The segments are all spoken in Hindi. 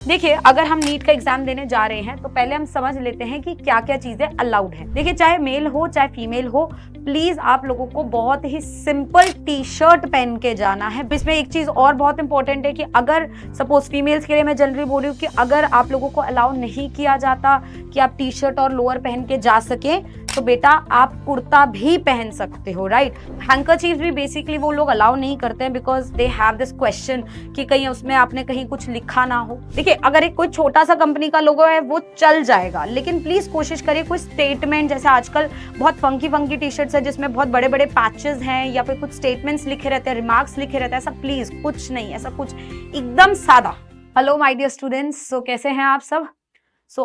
देखिए, अगर हम नीट का एग्जाम देने जा रहे हैं तो पहले हम समझ लेते हैं कि क्या क्या चीजें अलाउड है। देखिए, चाहे मेल हो चाहे फीमेल हो, प्लीज आप लोगों को बहुत ही सिंपल टी शर्ट पहन के जाना है। इसमें एक चीज और बहुत इंपॉर्टेंट है कि अगर सपोज फीमेल्स के लिए मैं जनरली बोल रही हूँ कि अगर आप लोगों को अलाउ नहीं किया जाता कि आप टी शर्ट और लोअर पहन के जा सके तो बेटा आप कुर्ता भी पहन सकते हो, राइट। हैंकरचीफ भी बेसिकली वो लोग अलाउ नहीं करते हैं because they have this question कि कहीं उसमें आपने कहीं कुछ लिखा ना हो। देखिए, अगर एक कोई छोटा सा कंपनी का लोगो है वो चल जाएगा, लेकिन प्लीज कोशिश करिए कोई स्टेटमेंट, जैसे आजकल बहुत फंकी फंकी टी शर्ट्स है जिसमें बहुत बड़े बड़े पैचेस हैं या फिर कुछ स्टेटमेंट्स लिखे रहते हैं, रिमार्क्स लिखे रहते हैं, ऐसा प्लीज कुछ नहीं, ऐसा कुछ एकदम सादा। हेलो माय डियर स्टूडेंट्स, सो कैसे हैं आप सब।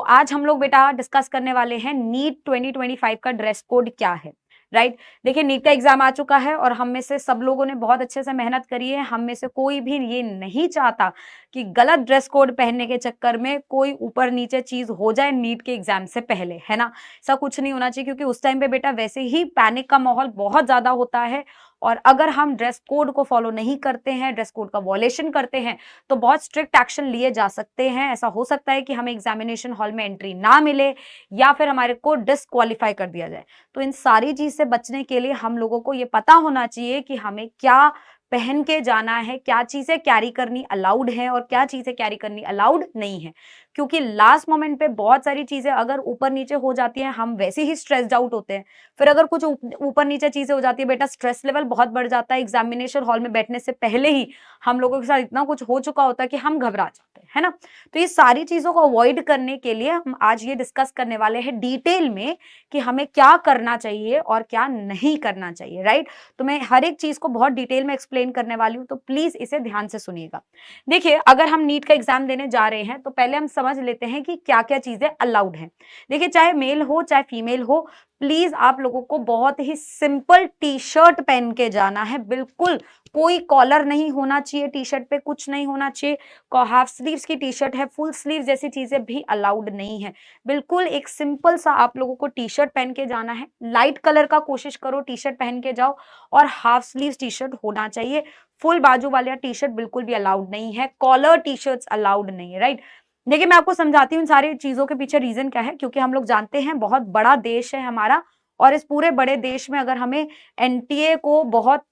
आज हम लोग बेटा डिस्कस करने वाले हैं नीट 2025 का ड्रेस कोड क्या है, राइट। देखिए, नीट का एग्जाम आ चुका है और हम में से सब लोगों ने बहुत अच्छे से मेहनत करी है। हम में से कोई भी ये नहीं चाहता कि गलत ड्रेस कोड पहनने के चक्कर में कोई ऊपर नीचे चीज हो जाए नीट के एग्जाम से पहले, है ना। ऐसा कुछ नहीं होना चाहिए क्योंकि उस टाइम पे बेटा वैसे ही पैनिक का माहौल बहुत ज्यादा होता है और अगर हम ड्रेस कोड को फॉलो नहीं करते हैं, ड्रेस कोड का वॉयलेशन करते हैं तो बहुत स्ट्रिक्ट एक्शन लिए जा सकते हैं। ऐसा हो सकता है कि हमें एग्जामिनेशन हॉल में एंट्री ना मिले या फिर हमारे को डिस्क्वालीफाई कर दिया जाए। तो इन सारी चीज से बचने के लिए हम लोगों को ये पता होना चाहिए कि हमें क्या पहन के जाना है, क्या चीजें कैरी करनी अलाउड है और क्या चीजें कैरी करनी अलाउड नहीं है। क्योंकि लास्ट मोमेंट पे बहुत सारी चीजें अगर ऊपर नीचे हो जाती हैं, हम वैसे ही स्ट्रेस्ड आउट होते हैं, फिर अगर कुछ ऊपर नीचे चीजें हो जाती है बेटा, स्ट्रेस लेवल बहुत बढ़ जाता है। एग्जामिनेशन हॉल में बैठने से पहले ही हम लोगों के साथ इतना कुछ हो चुका होता है कि हम घबरा जाते हैं, है ना। तो ये सारी चीजों को अवॉइड करने के लिए हम आज ये डिस्कस करने वाले हैं डिटेल में कि हमें क्या करना चाहिए और क्या नहीं करना चाहिए, राइट। तो मैं हर एक चीज को बहुत डिटेल में एक्सप्लेन करने वाली हूँ, तो प्लीज इसे ध्यान से सुनिएगा। देखिए, अगर हम नीट का एग्जाम देने जा रहे हैं तो पहले हम समझ लेते हैं कि क्या क्या चीजें अलाउड हैं। देखिए, चाहे मेल हो चाहे फीमेल हो, प्लीज आप लोगों को बहुत ही सिंपल टी शर्ट पहन के जाना है। बिल्कुल कोई कॉलर नहीं होना चाहिए, टी शर्ट पे कुछ नहीं होना चाहिए। हाफ स्लीव्स की टी शर्ट है, फुल स्लीव जैसी चीजें भी अलाउड नहीं है। बिल्कुल एक सिंपल सा आप लोगों को टी शर्ट पहन के जाना है। लाइट कलर का कोशिश करो, टी शर्ट पहन के जाओ और हाफ स्लीव टी शर्ट होना चाहिए। फुल बाजू वाला टी शर्ट बिल्कुल भी अलाउड नहीं है, कॉलर टी शर्ट्स अलाउड नहीं है, राइट। देखिए, मैं आपको समझाती हूँ इन सारी चीजों के पीछे रीजन क्या है, क्योंकि हम लोग जानते हैं बहुत बड़ा देश है हमारा और इस पूरे बड़े देश में अगर हमें एनटीए को बहुत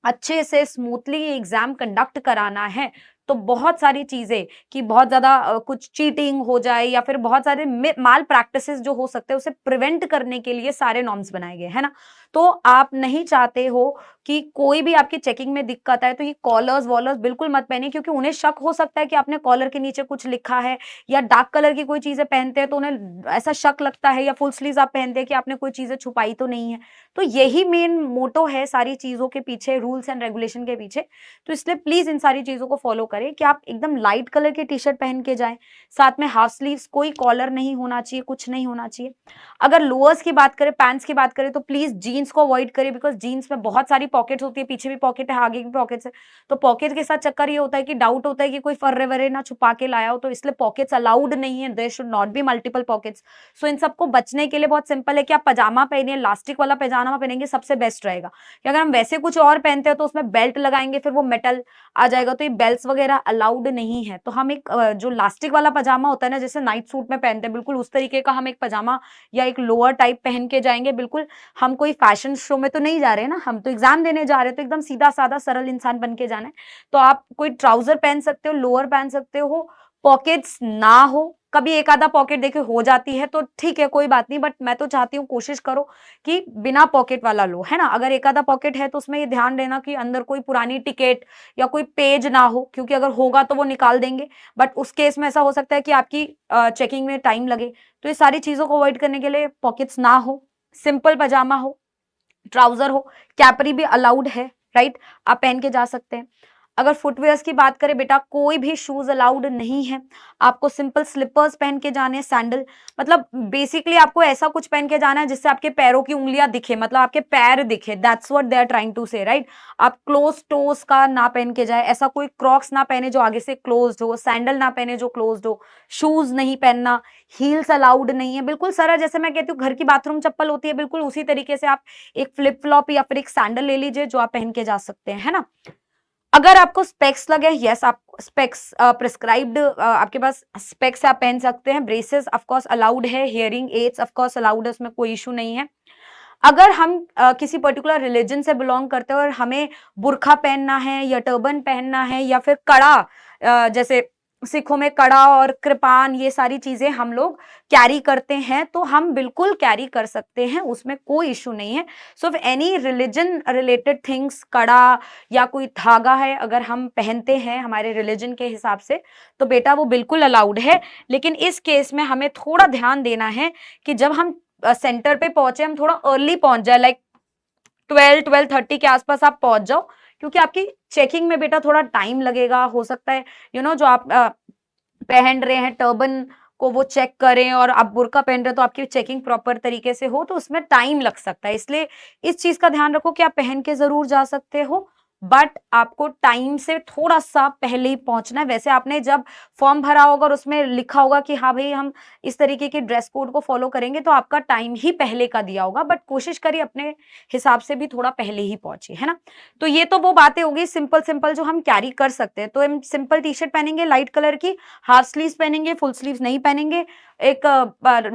अच्छे से स्मूथली एग्जाम कंडक्ट कराना है तो बहुत सारी चीजें कि बहुत ज्यादा कुछ चीटिंग हो जाए या फिर बहुत सारे माल प्रैक्टिसेस जो हो सकते हैं उसे प्रिवेंट करने के लिए सारे नॉर्म्स बनाए गए, है ना। तो आप नहीं चाहते हो कि कोई भी आपकी चेकिंग में दिक्कत आए तो ये कॉलर्स वॉलर्स बिल्कुल मत पहनिए, क्योंकि उन्हें शक हो सकता है कि आपने कॉलर के नीचे कुछ लिखा है या डार्क कलर की कोई चीजें पहनते हैं तो उन्हें ऐसा शक लगता है, या फुल स्लीव्स आप पहनते हैं कि आपने कोई चीजें छुपाई तो नहीं है। तो यही मेन मोटो है सारी चीजों के पीछे, रूल्स एंड रेगुलेशन के पीछे। तो इसलिए प्लीज इन सारी चीजों को फॉलो करें कि आप एकदम लाइट कलर की टी शर्ट पहन के जाएं, साथ में हाफ स्लीव्स, कोई कॉलर नहीं होना चाहिए, कुछ नहीं होना चाहिए। अगर लोअर्स की बात करें, पैंट्स की बात करें तो प्लीज जीन्स को अवॉइड करें, बिकॉज जीन्स में बहुत सारी पॉकेट्स होती है, पीछे भी पॉकेट है, आगे भी पॉकेट्स है। तो पॉकेट के साथ चक्कर ये होता है कि डाउट होता है कि कोई फर्रे वर्रे ना छुपा के लाया हो, तो इसलिए पॉकेट्स अलाउड नहीं है, there should not be multiple pockets. So इन सबको बचने के लिए बहुत सिंपल है कि आप पजामा पहनिए, इलास्टिक वाला पजामा पहनेंगे सबसे बेस्ट रहेगा। कि अगर हम वैसे कुछ और पहनते हैं तो उसमें बेल्ट लगाएंगे फिर वो मेटल आ जाएगा, तो ये बेल्ट वगैरह अलाउड नहीं है। तो हम एक जो इलास्टिक वाला पजामा होता है ना, जैसे नाइट सूट में पहनते हैं, बिल्कुल उस तरीके का हम एक पजामा या एक लोअर टाइप पहन के जाएंगे। बिल्कुल हम कोई फैशन शो में तो नहीं जा रहे हैं ना, हम तो एग्जाम देने जा रहे हैं, तो एकदम सीधा साधा सरल इंसान बन के जाना है। तो आप कोई ट्राउजर पहन सकते हो, लोअर पहन सकते हो, पॉकेट्स ना हो। कभी एक आधा पॉकेट देखिए हो जाती है तो ठीक है, कोई बात नहीं, बट मैं तो चाहती हूँ कोशिश करो कि बिना पॉकेट वाला लो, है ना। अगर एक आधा पॉकेट है तो उसमें ये ध्यान देना कि अंदर कोई पुरानी टिकट या कोई पेज ना हो, क्योंकि अगर होगा तो वो निकाल देंगे, बट उस केस में ऐसा हो सकता है कि आपकी चेकिंग में टाइम लगे। तो ये सारी चीजों को अवॉइड करने के लिए पॉकेट्स ना हो, सिंपल पजामा हो, ट्राउजर हो, कैपरी भी अलाउड है, राइट, आप पहन के जा सकते हैं। अगर फुटवेयर्स की बात करें बेटा, कोई भी शूज अलाउड नहीं है, आपको सिंपल स्लीपर्स पहन के जाने हैं, सैंडल, मतलब बेसिकली आपको ऐसा कुछ पहन के जाना है जिससे आपके पैरों की उंगलियां दिखे, मतलब आपके पैर दिखे, that's what they are trying to say, right. आप क्लोज टोस का ना पहन के जाए, ऐसा कोई क्रॉक्स ना पहने जो आगे से क्लोज्ड हो, सैंडल ना पहने जो क्लोज्ड हो, शूज नहीं पहनना, हील्स अलाउड नहीं है। बिल्कुल सारा, जैसे मैं कहती हूँ घर की बाथरूम चप्पल होती है, बिल्कुल उसी तरीके से आप एक फ्लिप फ्लॉप या फिर एक सैंडल ले लीजिए जो आप पहन के जा सकते हैं, है ना। अगर आपको स्पेक्स लगे, यस आप स्पेक्स प्रिस्क्राइब्ड, आपके पास स्पेक्स आप पहन सकते हैं। ब्रेसेस ऑफ कोर्स अलाउड है, hearing aids of course allowed है, उसमें कोई इशू नहीं है। अगर हम किसी पर्टिकुलर रिलीजन से बिलोंग करते हैं और हमें बुर्खा पहनना है या टर्बन पहनना है या फिर कड़ा, जैसे सिखों में कड़ा और कृपान, ये सारी चीजें हम लोग कैरी करते हैं, तो हम बिल्कुल कैरी कर सकते हैं, उसमें कोई इशू नहीं है। So any religion related things, कड़ा या कोई धागा है, अगर हम पहनते हैं हमारे रिलीजन के हिसाब से, तो बेटा वो बिल्कुल अलाउड है। लेकिन इस केस में हमें थोड़ा ध्यान देना है कि जब हम सेंटर पे पहुंचे, हम थोड़ा अर्ली पहुंच जाए, लाइक 12-12:30 के आसपास आप पहुंच जाओ, क्योंकि आपकी चेकिंग में बेटा थोड़ा टाइम लगेगा। हो सकता है जो आप पहन रहे हैं टर्बन को वो चेक करें, और आप बुर्का पहन रहे हो तो आपकी चेकिंग प्रॉपर तरीके से हो, तो उसमें टाइम लग सकता है। इसलिए इस चीज का ध्यान रखो कि आप पहन के जरूर जा सकते हो, बट आपको टाइम से थोड़ा सा पहले ही पहुंचना है। वैसे आपने जब फॉर्म भरा होगा और उसमें लिखा होगा कि हाँ भाई हम इस तरीके के ड्रेस कोड को फॉलो करेंगे, तो आपका टाइम ही पहले का दिया होगा, बट कोशिश करिए अपने हिसाब से भी थोड़ा पहले ही पहुंचे, है ना। तो ये तो वो बातें होगी सिंपल सिंपल जो हम कैरी कर सकते हैं। तो हम सिंपल टी शर्ट पहनेंगे लाइट कलर की, हाफ स्लीव्स पहनेंगे, फुल स्लीव्स नहीं पहनेंगे, एक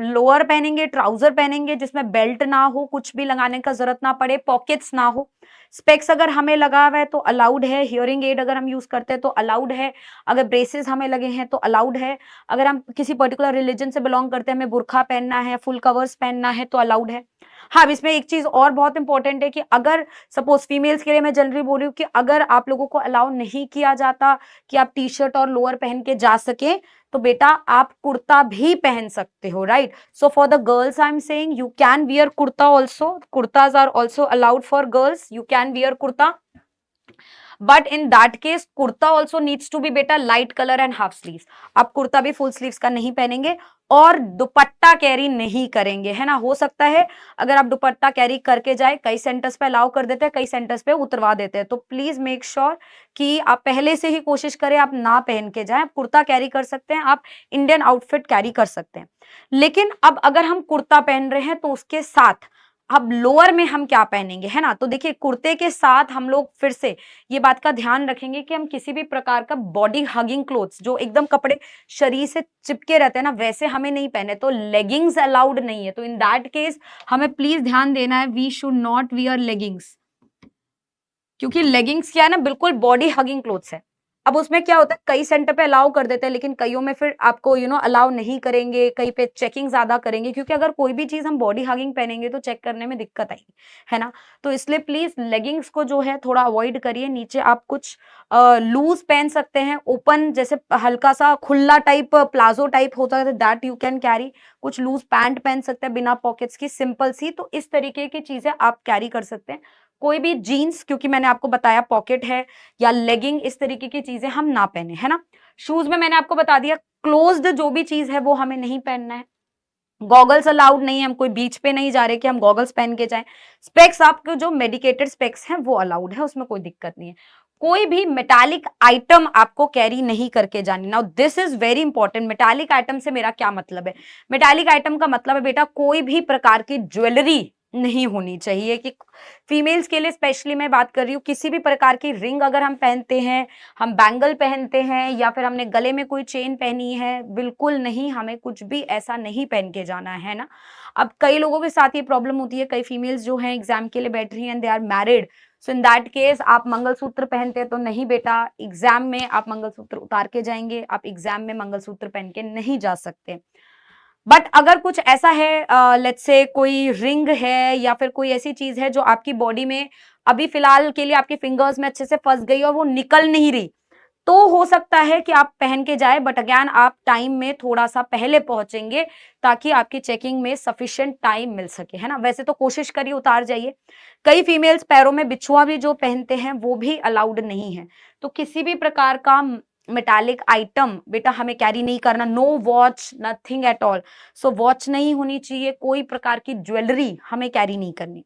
लोअर पहनेंगे, ट्राउजर पहनेंगे जिसमें बेल्ट ना हो, कुछ भी लगाने का जरूरत ना पड़े, पॉकेट्स ना हो। स्पेक्स अगर हमें लगा हुआ है तो अलाउड है, हियरिंग एड अगर हम यूज करते हैं तो अलाउड है, अगर ब्रेसेस हमें लगे हैं तो अलाउड है, अगर हम किसी पर्टिकुलर रिलीजन से बिलोंग करते हैं, हमें बुर्खा पहनना है, फुल कवर्स पहनना है तो अलाउड है। हाँ, इसमें एक चीज और बहुत इंपॉर्टेंट है कि अगर सपोज फीमेल्स के लिए मैं जनरली बोल रही हूँ कि अगर आप लोगों को अलाउ नहीं किया जाता कि आप टी शर्ट और लोअर पहन के जा सके, तो बेटा आप कुर्ता भी पहन सकते हो, right. So for the girls I am saying you can wear kurta also, kurtas are also allowed for girls, you can wear kurta, but in that case kurta also needs to be better light colour and half sleeves. आप कुर्ता भी फुल स्लीव्स का नहीं पहनेंगे और दुपट्टा कैरी नहीं करेंगे, है ना। हो सकता है अगर आप दुपट्टा कैरी करके जाए, कई सेंटर्स पे अलाउ कर देते हैं, कई सेंटर्स पे उतरवा देते हैं, तो प्लीज मेक श्योर कि आप पहले से ही कोशिश करें आप ना पहन के जाएं। आप कुर्ता कैरी कर सकते हैं, आप इंडियन आउटफिट कैरी कर सकते हैं, लेकिन अब अगर हम कुर्ता पहन रहे हैं तो उसके साथ अब लोअर में हम क्या पहनेंगे, है ना। तो देखिए कुर्ते के साथ हम लोग फिर से ये बात का ध्यान रखेंगे कि हम किसी भी प्रकार का बॉडी हगिंग क्लोथ्स, जो एकदम कपड़े शरीर से चिपके रहते हैं ना, वैसे हमें नहीं पहने, तो लेगिंग्स अलाउड नहीं है। तो इन दैट केस हमें प्लीज ध्यान देना है, we should not wear leggings, क्योंकि लेगिंग्स क्या है ना, बिल्कुल बॉडी हगिंग क्लोथ्स है। अब उसमें क्या होता है, कई सेंटर पे अलाउ कर देते हैं, लेकिन कईयों में फिर आपको अलाउ नहीं करेंगे, कहीं पे चेकिंग ज्यादा करेंगे, क्योंकि अगर कोई भी चीज हम बॉडी हगिंग पहनेंगे तो चेक करने में दिक्कत आएगी, है ना। तो इसलिए प्लीज लेगिंग्स को जो है थोड़ा अवॉइड करिए। नीचे आप कुछ लूज पहन सकते हैं, ओपन जैसे हल्का सा खुला टाइप प्लाजो टाइप होता है, दैट यू कैन कैरी। कुछ लूज पैंट पहन सकते हैं बिना पॉकेट्स की, सिंपल सी, तो इस तरीके की चीजें आप कैरी कर सकते हैं। कोई भी जीन्स, क्योंकि मैंने आपको बताया पॉकेट है, या लेगिंग, इस तरीके की चीजें हम ना पहने, है ना। शूज में मैंने आपको बता दिया, क्लोज्ड जो भी चीज है वो हमें नहीं पहनना है। गॉगल्स अलाउड नहीं है, हम कोई बीच पे नहीं जा रहे कि हम गॉगल्स पहन के जाएं। स्पेक्स, आपके जो मेडिकेटेड स्पेक्स हैं वो अलाउड है, उसमें कोई दिक्कत नहीं है। कोई भी मेटालिक आइटम आपको कैरी नहीं करके जानी। Now this is very important. Metallic item से मेरा क्या मतलब है? मेटालिक आइटम का मतलब है बेटा कोई भी प्रकार की ज्वेलरी नहीं होनी चाहिए। कि फीमेल्स के लिए स्पेशली मैं बात कर रही हूँ, किसी भी प्रकार की रिंग अगर हम पहनते हैं, हम बैंगल पहनते हैं, या फिर हमने गले में कोई चेन पहनी है, बिल्कुल नहीं, हमें कुछ भी ऐसा नहीं पहन के जाना है ना। अब कई लोगों के साथ ये प्रॉब्लम होती है, कई फीमेल्स जो हैं एग्जाम के लिए बैठ रही हैं, they are married, so in that case आप मंगलसूत्र पहनते हैं तो नहीं बेटा, एग्जाम में आप मंगलसूत्र उतार के जाएंगे, आप एग्जाम में मंगलसूत्र पहन के नहीं जा सकते। बट अगर कुछ ऐसा है, लेट्स से कोई रिंग है या फिर कोई ऐसी चीज है जो आपकी बॉडी में अभी फिलहाल के लिए आपके फिंगर्स में अच्छे से फंस गई और वो निकल नहीं रही, तो हो सकता है कि आप पहन के जाए, बट अगेन आप टाइम में थोड़ा सा पहले पहुंचेंगे ताकि आपकी चेकिंग में सफिशिएंट टाइम मिल सके, है ना। वैसे तो कोशिश करिए उतार जाइए। कई फीमेल्स पैरों में बिछुआ भी जो पहनते हैं वो भी अलाउड नहीं है। तो किसी भी प्रकार का मेटालिक आइटम बेटा हमें कैरी नहीं करना। No watch, nothing at all. So watch नहीं होनी चाहिए, कोई प्रकार की ज्वेलरी हमें कैरी नहीं करनी।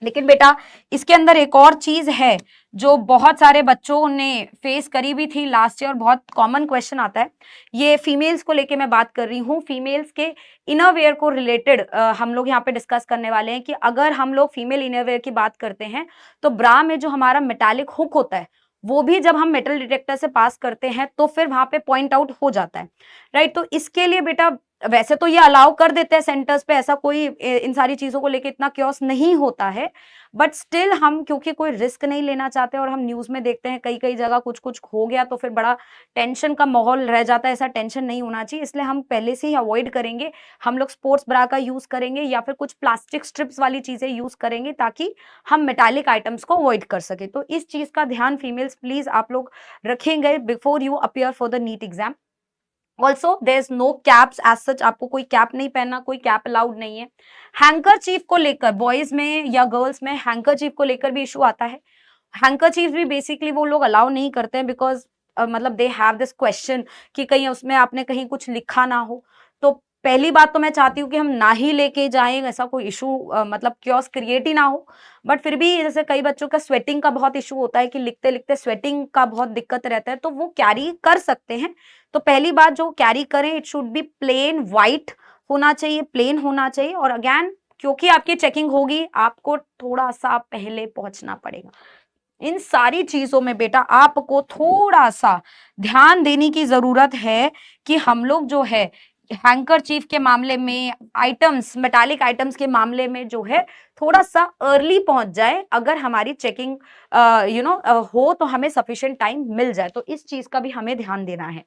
लेकिन बेटा इसके अंदर एक और चीज है जो बहुत सारे बच्चों ने फेस करी भी थी लास्ट ईयर, बहुत कॉमन क्वेश्चन आता है। ये फीमेल्स को लेके मैं बात कर रही हूँ, फीमेल्स के इनरवेयर को रिलेटेड हम लोग यहाँ पे डिस्कस करने वाले हैं कि अगर हम लोग फीमेल इनरवेयर की बात करते हैं तो ब्रा में जो हमारा मेटालिक हुक होता है वो भी जब हम मेटल डिटेक्टर से पास करते हैं तो फिर वहां पे पॉइंट आउट हो जाता है, राइट। तो इसके लिए बेटा वैसे तो ये अलाउ कर देते हैं सेंटर्स पे, ऐसा कोई इन सारी चीजों को लेके इतना क्योस नहीं होता है, बट स्टिल हम क्योंकि कोई रिस्क नहीं लेना चाहते और हम न्यूज में देखते हैं कई कई जगह कुछ कुछ हो गया तो फिर बड़ा टेंशन का माहौल रह जाता है, ऐसा टेंशन नहीं होना चाहिए, इसलिए हम पहले से ही अवॉइड करेंगे। हम लोग स्पोर्ट्स ब्रा का यूज करेंगे या फिर कुछ प्लास्टिक स्ट्रिप्स वाली चीजें यूज करेंगे ताकि हम मेटालिक आइटम्स को अवॉइड कर सके। तो इस चीज का ध्यान फीमेल्स प्लीज आप लोग रखेंगे before you appear for the NEET exam. Also there is no caps as such, आपको कोई कैप नहीं पहनना, कोई कैप अलाउड नहीं है। हैंकरचीफ को लेकर बॉयज में या गर्ल्स में हैंकरचीफ को लेकर भी इशू आता है। हैंकरचीफ भी बेसिकली वो लोग अलाउ नहीं करते हैं बिकॉज मतलब दे हैव दिस क्वेश्चन कि कहीं उसमें आपने कहीं कुछ लिखा ना हो। तो पहली बात तो मैं चाहती हूँ कि हम ना ही लेके जाएं, ऐसा कोई इशू मतलब क्योस क्रिएट ही ना हो। बट फिर भी जैसे कई बच्चों का स्वेटिंग का बहुत इशू होता है कि लिखते लिखते स्वेटिंग का बहुत दिक्कत रहता है, तो वो कैरी कर सकते हैं। तो पहली बात जो कैरी करें it should be plain white होना चाहिए, प्लेन होना चाहिए। और अगेन क्योंकि आपकी चेकिंग होगी आपको थोड़ा सा पहले पहुंचना पड़ेगा। इन सारी चीजों में बेटा आपको थोड़ा सा ध्यान देने की जरूरत है कि हम लोग जो है हैंकरचीफ के मामले में, आइटम्स मेटालिक आइटम्स के मामले में जो है थोड़ा सा अर्ली पहुंच जाए। अगर हमारी चेकिंग हो तो हमें सफिशिएंट टाइम मिल जाए, तो इस चीज का भी हमें ध्यान देना है।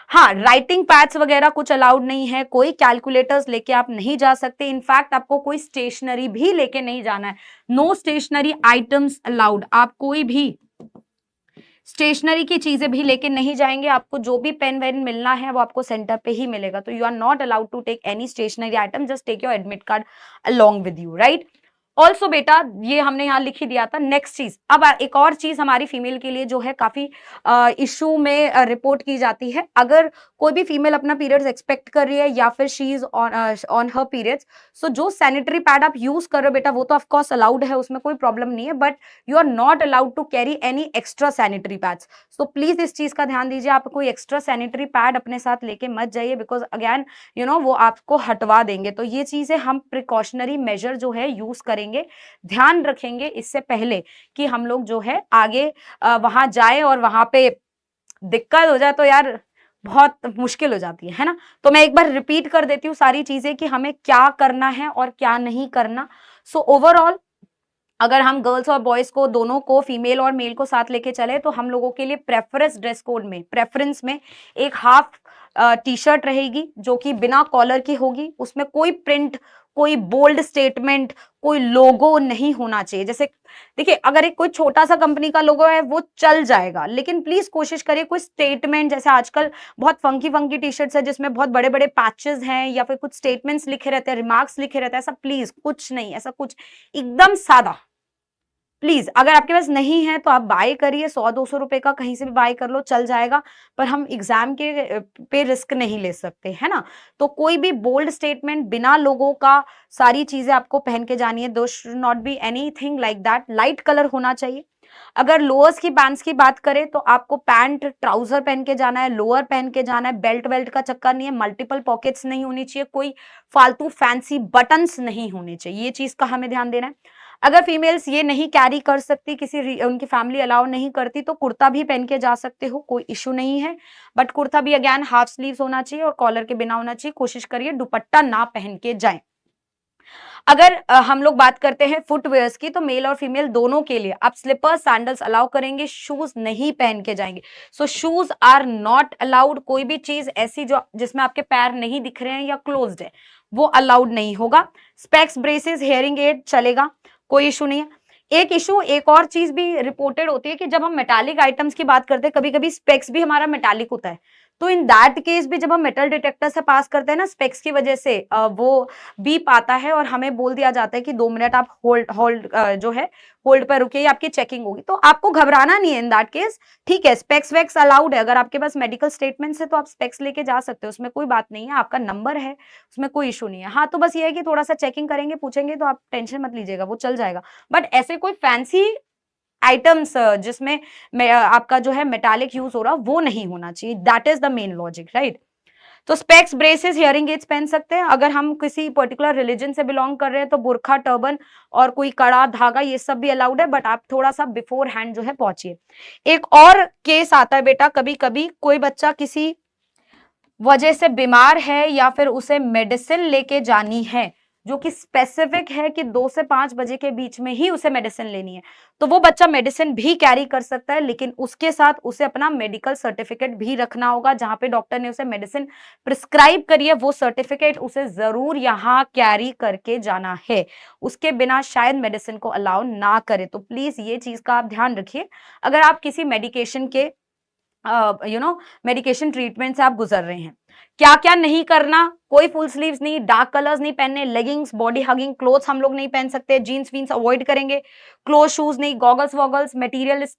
हाँ, राइटिंग पैड्स वगैरह कुछ अलाउड नहीं है, कोई कैलकुलेटर्स लेके आप नहीं जा सकते, इनफैक्ट आपको कोई स्टेशनरी भी लेके नहीं जाना है। नो स्टेशनरी आइटम्स अलाउड, आप कोई भी स्टेशनरी की चीजें भी लेके नहीं जाएंगे। आपको जो भी पेन वेन मिलना है वो आपको सेंटर पे ही मिलेगा। तो you are not allowed to take any stationery item, just take your admit card along with you, right. Also बेटा ये हमने यहाँ लिख ही दिया था। नेक्स्ट चीज, अब एक और चीज हमारी फीमेल के लिए जो है काफी इशू में रिपोर्ट की जाती है। अगर कोई भी फीमेल अपना पीरियड्स एक्सपेक्ट कर रही है या फिर she is on her periods, so जो सैनिटरी पैड आप यूज कर रहे हो बेटा वो तो ऑफकोर्स अलाउड है, उसमें कोई प्रॉब्लम नहीं है, but you are not allowed to carry any extra sanitary pads. So please इस चीज का ध्यान दीजिए, आप कोई एक्स्ट्रा सैनिटरी पैड अपने साथ लेके मत जाइए, बिकॉज अगेन वो आपको हटवा देंगे। तो ये चीजें हम प्रिकॉशनरी मेजर जो है यूज करेंगे, ध्यान रखेंगे इससे पहले कि हम लोग जो है आगे वहां जाए और वहां पे दिक्कत हो जाए तो यार बहुत मुश्किल हो जाती है ना। तो मैं एक बार रिपीट कर देती हूँ सारी चीजें कि हमें क्या करना है और क्या नहीं करना। सो ओवरऑल अगर हम गर्ल्स और बॉयज को दोनों को, फीमेल और मेल को साथ लेके चले, तो हम लोगों के लिए प्रेफरेंस में एक हाफ टी शर्ट रहेगी जो कि बिना कॉलर की होगी, उसमें कोई प्रिंट, कोई बोल्ड स्टेटमेंट, कोई लोगो नहीं होना चाहिए। जैसे देखिए अगर एक कोई छोटा सा कंपनी का लोगो है वो चल जाएगा, लेकिन प्लीज कोशिश करिए कोई स्टेटमेंट, जैसे आजकल बहुत फंकी फंकी टी शर्ट्स है जिसमें बहुत बड़े बड़े पैचेस हैं या फिर कुछ स्टेटमेंट्स लिखे रहते हैं, रिमार्क्स लिखे रहते हैं, ऐसा प्लीज कुछ नहीं, ऐसा कुछ एकदम सादा प्लीज। अगर आपके पास नहीं है तो आप बाय करिए, 100-200 रुपए का कहीं से भी बाय कर लो, चल जाएगा, पर हम एग्जाम के पे रिस्क नहीं ले सकते, है ना। तो कोई भी बोल्ड स्टेटमेंट बिना लोगों का, सारी चीजें आपको पहन के जानी है। दो should not be anything like that, light colour होना चाहिए। अगर लोअर्स की पैंट्स की बात करें तो आपको पैंट ट्राउजर पहन के जाना है, लोअर पहन के जाना है, बेल्ट वेल्ट का चक्कर नहीं है, मल्टीपल पॉकेट्स नहीं होनी चाहिए, कोई फालतू फैंसी बटन्स नहीं होने चाहिए, ये चीज का हमें ध्यान देना है। अगर फीमेल्स ये नहीं कैरी कर सकती, उनकी फैमिली अलाउ नहीं करती, तो कुर्ता भी पहन के जा सकते हो, कोई इशू नहीं है। बट कुर्ता भी अगेन हाफ स्लीव्स होना चाहिए और कॉलर के बिना होना चाहिए। कोशिश करिए दुपट्टा ना पहन के जाएं। अगर हम लोग बात करते हैं फुटवेयर्स की, तो मेल और फीमेल दोनों के लिए आप स्लीपर्स सैंडल्स अलाउ करेंगे, शूज नहीं पहन के जाएंगे। सो शूज आर नॉट अलाउड, कोई भी चीज ऐसी जो जिसमें आपके पैर नहीं दिख रहे हैं या क्लोज्ड है वो अलाउड नहीं होगा। स्पेक्स, ब्रेसेस, हेयरिंग एड चलेगा, कोई इशू नहीं है। एक और चीज भी रिपोर्टेड होती है कि जब हम मेटालिक आइटम्स की बात करते हैं, कभी कभी स्पेक्स भी हमारा मेटालिक होता है, तो इन दैट केस भी जब हम मेटल डिटेक्टर से पास करते हैं ना, स्पेक्स की वजह से वो बीप आता है और हमें बोल दिया जाता है कि 2 मिनट आप होल्ड जो है होल्ड पर रुकिए, आपकी चेकिंग होगी। तो आपको घबराना नहीं है इन दैट केस, ठीक है। स्पेक्स वेक्स अलाउड है, अगर आपके पास मेडिकल स्टेटमेंट है तो आप स्पेक्स लेके जा सकते हो, उसमें कोई बात नहीं है, आपका नंबर है, उसमें कोई इशू नहीं है। हाँ, तो बस ये है कि थोड़ा सा चेकिंग करेंगे, पूछेंगे, तो आप टेंशन मत लीजिएगा, वो चल जाएगा। बट ऐसे कोई फैंसी आइटम्स जिसमें आपका जो है मेटालिक यूज हो रहा वो नहीं होना चाहिए, that is the main logic, right. तो स्पेक्स, ब्रेसेस, हियरिंग एड्स पहन सकते हैं। अगर हम किसी पर्टिकुलर रिलीजन से बिलोंग कर रहे हैं तो बुरखा, टर्बन और कोई कड़ा, धागा, ये सब भी अलाउड है, बट आप थोड़ा सा बिफोर हैंड जो है पहुंचिए। एक और केस आता है बेटा, कभी कभी कोई बच्चा किसी वजह से बीमार है या फिर उसे मेडिसिन लेके जानी है, जो कि स्पेसिफिक है कि 2 से 5 बजे के बीच में ही उसे मेडिसिन लेनी है, तो वो बच्चा मेडिसिन भी कैरी कर सकता है, लेकिन उसके साथ उसे अपना मेडिकल सर्टिफिकेट भी रखना होगा। जहां पे डॉक्टर ने उसे मेडिसिन प्रिस्क्राइब करी है, वो सर्टिफिकेट उसे जरूर यहाँ कैरी करके जाना है। उसके बिना शायद मेडिसिन को अलाउ ना करे। तो प्लीज ये चीज का आप ध्यान रखिए। अगर आप किसी मेडिकेशन के मेडिकेशन ट्रीटमेंट से आप गुजर रहे हैं, क्या क्या नहीं करना, कोई फुल स्लीव्स नहीं, डार्क कलर्स नहीं पहनने, लेगिंग्स, बॉडी हगिंग क्लोथ्स हम लोग नहीं पहन सकते, जीन्स वीन्स अवॉइड करेंगे, क्लोज शूज नहीं, goggles Vogel's, materialist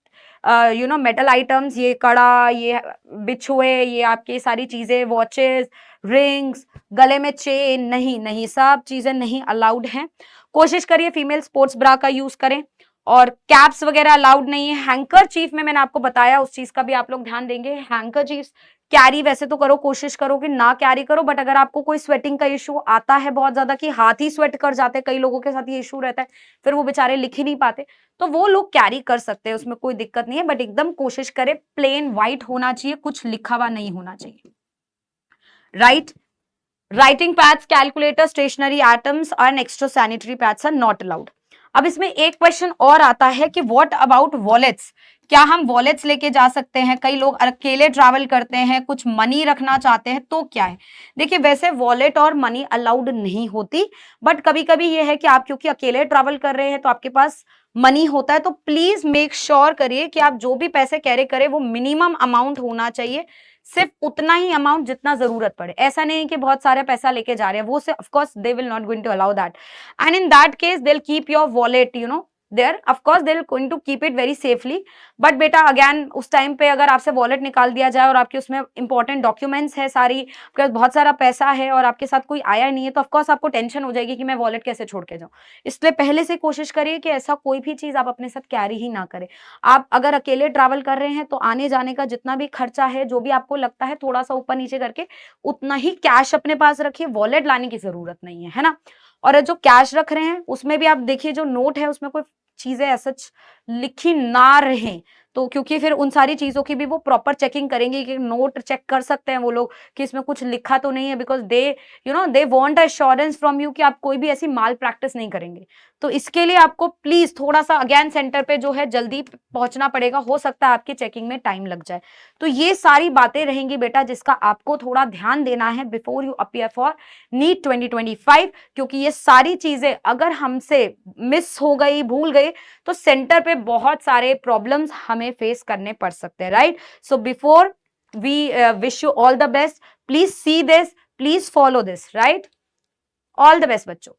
metal items, ये कड़ा, ये बिछुए, ये आपकी सारी चीजें, वॉचेस, रिंग्स, गले में चेन, नहीं नहीं, सब चीजें नहीं अलाउड हैं। कोशिश करिए फीमेल स्पोर्ट्स ब्रा का यूज करें, और कैप्स वगैरह अलाउड नहीं है। हैंकर चीफ में मैंने आपको बताया, उस चीज का भी आप लोग ध्यान देंगे। हैंकर चीफ कैरी वैसे तो करो, कोशिश करो कि ना कैरी करो, बट अगर आपको कोई स्वेटिंग का इशू आता है बहुत ज्यादा कि हाथ ही स्वेट कर जाते हैं, कई लोगों के साथ ये इशू रहता है, फिर वो बेचारे लिख ही नहीं पाते, तो वो लोग कैरी कर सकते हैं, उसमें कोई दिक्कत नहीं है, बट एकदम कोशिश करें प्लेन व्हाइट होना चाहिए, कुछ लिखा हुआ नहीं होना चाहिए। Right, writing pads, calculator, stationery items और extra sanitary pads are not allowed. अब इसमें एक क्वेश्चन और आता है कि व्हाट अबाउट वॉलेट्स, क्या हम वॉलेट्स लेके जा सकते हैं? कई लोग अकेले ट्रैवल करते हैं, कुछ मनी रखना चाहते हैं, तो क्या है? देखिए, वैसे वॉलेट और मनी अलाउड नहीं होती, बट कभी कभी ये है कि आप क्योंकि अकेले ट्रैवल कर रहे हैं तो आपके पास मनी होता है, तो प्लीज मेक श्योर करिए कि आप जो भी पैसे कैरी करें वो मिनिमम अमाउंट होना चाहिए, सिर्फ उतना ही अमाउंट जितना जरूरत पड़े। ऐसा नहीं कि बहुत सारे पैसा लेके जा रहे हैं, वो से of course they will not going to allow that, and in that case they will keep your wallet there, of course they will going to keep it very safely, but बेटा अगेन उस टाइम पे अगर आपसे वॉलेट निकाल दिया जाए और आपके उसमें इंपॉर्टेंट डॉक्यूमेंट्स है सारी, आपके पास बहुत सारा पैसा है और आपके साथ कोई आया नहीं है, तो ऑफ कोर्स आपको टेंशन हो जाएगी कि मैं वॉलेट कैसे छोड़ के जाऊं। इसलिए पहले से कोशिश करिए कि ऐसा कोई भी चीज आप अपने साथ कैरी ही ना करें। आप अगर अकेले ट्रैवल कर रहे हैं तो आने जाने का जितना भी खर्चा है, जो भी आपको लगता है थोड़ा सा ऊपर नीचे करके उतना ही कैश अपने पास रखिए, वॉलेट लाने की जरूरत नहीं है ना। और जो कैश रख रहे हैं उसमें भी आप देखिए जो नोट है उसमें कोई चीजें ऐसा लिखी ना रहे, तो क्योंकि फिर उन सारी चीजों की भी वो प्रॉपर चेकिंग करेंगे कि नोट चेक कर सकते हैं वो लोग कि इसमें कुछ लिखा तो नहीं है, because they want assurance from you कि आप कोई भी ऐसी माल प्रैक्टिस नहीं करेंगे। तो इसके लिए आपको प्लीज थोड़ा सा अगेन सेंटर पे जो है जल्दी पहुंचना पड़ेगा, हो सकता है आपकी चेकिंग में टाइम लग जाए। तो ये सारी बातें रहेंगी बेटा जिसका आपको थोड़ा ध्यान देना है before you appear for NEET 2025, क्योंकि ये सारी चीजें अगर हमसे मिस हो गई, भूल गई, तो सेंटर पे बहुत सारे प्रॉब्लम्स हमें फेस करने पड़ सकते हैं। Right, so before we wish you all the best, please see this, please follow this. Right, all the best बच्चों।